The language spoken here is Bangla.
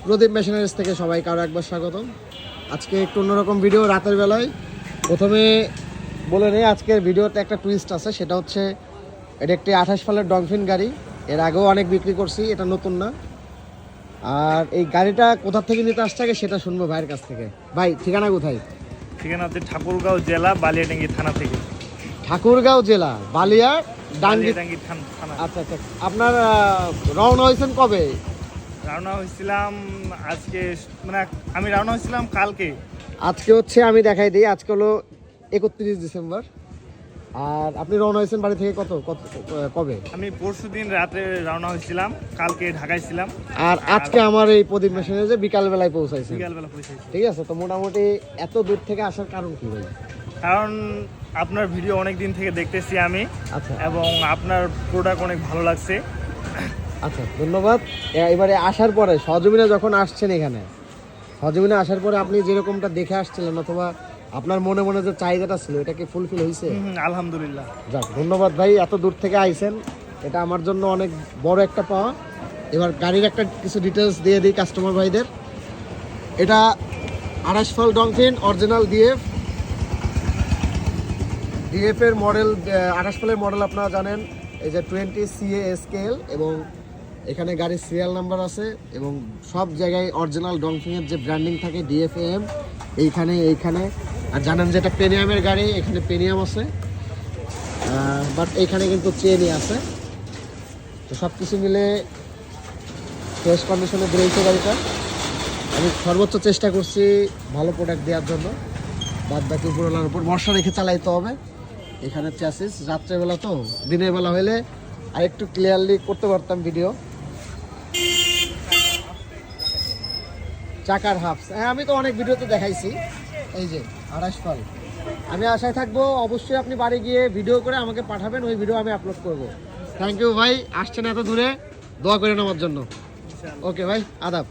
প্রদীপ মেশিনারিজ থেকে সবাইকে আরও একবার স্বাগতম। আজকে একটু অন্যরকম ভিডিও, রাতের বেলায়। প্রথমে বলে নেই আজকের ভিডিওতে একটা টুইস্ট আছে, সেটা হচ্ছে এটা একটি 28 ফালের ডলফিন গাড়ি। এর আগেও অনেক বিক্রি করছি, এটা নতুন না। আর এই গাড়িটা কোথা থেকে নিতে আসছে আগে সেটা শুনবো ভাইয়ের কাছ থেকে। ভাই, ঠিকানা কোথায়? ঠিকানা হচ্ছে ঠাকুরগাঁও জেলা, বালিয়াডাঙ্গি থানা থেকে। ঠাকুরগাঁও জেলা, বালিয়াডাঙ্গি থানা। আচ্ছা আচ্ছা। আপনার রওনা হয়েছেন কবে? রওনা হয়েছিলাম আজকে, মানে আমি রওনা হয়েছিলাম কালকে। আজকে হচ্ছে, আমি দেখাই দিই, আজকে হলো 31 ডিসেম্বর। আর আপনি রওনা হয়েছেন বাড়ি থেকে কবে? আমি পরশুদিন রাতে রওনা হয়েছিলাম, কালকে ঢাকায় ছিলাম। আর আজকে আমার এই প্রদীপ মেশিনারিজে বিকালবেলায় পৌঁছাইছে। বিকালবেলা পৌঁছেছি। ঠিক আছে, তো মোটামুটি এত দূর থেকে আসার কারণ কি ভাই? কারণ আপনার ভিডিও অনেক দিন থেকে দেখতেছি আমি, আচ্ছা এবং আপনার প্রোডাক্ট অনেক ভালো লাগছে। আচ্ছা, ধন্যবাদ। এবারে আসার পরে সহজমিনে যখন আসছেন, এখানে সহজমিনে আসার পরে আপনি যেরকমটা দেখে আসছিলেন, অথবা আপনার মনে মনে যে চাহিদাটা ছিল, এটা কি ফুলফিল হয়েছে? আলহামদুলিল্লাহ। যাক, ধন্যবাদ ভাই, এত দূর থেকে আইছেন, এটা আমার জন্য অনেক বড় একটা পাওয়া। এবার গাড়ির একটা কিছু ডিটেলস দিয়ে দিই কাস্টমার ভাইদের। এটা 28 ফাল ডলফিন অরিজিনাল ডিএফ এর মডেল। 28 ফালের মডেল আপনারা জানেন, এই যে 20 CA স্কেল, এবং এখানে গাড়ির সিরিয়াল নাম্বার আছে, এবং সব জায়গায় অরিজিনাল ডলফিনের যে ব্র্যান্ডিং থাকে DFAM এইখানে। আর জানেন যে এটা পেনিয়ামের গাড়ি, এখানে পেনিয়াম আছে, বাট এইখানে কিন্তু চেনই আছে। তো সব কিছু মিলে ফ্রেশ কন্ডিশনে বেরিয়েছে গাড়িটা। আমি সর্বোচ্চ চেষ্টা করছি ভালো প্রোডাক্ট দেওয়ার জন্য। বাদ বাকি উপরওয়ালার উপর ভরসা রেখে চালাইতে হবে। এখানে চ্যাসিস রাত্রেবেলা, তো দিনের বেলা হলে আর একটু ক্লিয়ারলি করতে পারতাম ভিডিও। চাকার হাফস, হ্যাঁ আমি তো অনেক ভিডিওতে দেখাইছি। এই যে 28 ফাল, আমি আশায় থাকবো অবশ্যই আপনি বাড়ি গিয়ে ভিডিও করে আমাকে পাঠাবেন, ওই ভিডিও আমি আপলোড করব। থ্যাংক ইউ ভাই, আসছেন এত দূরে, দোয়া করেন আমার জন্য। ওকে ভাই, আদাব।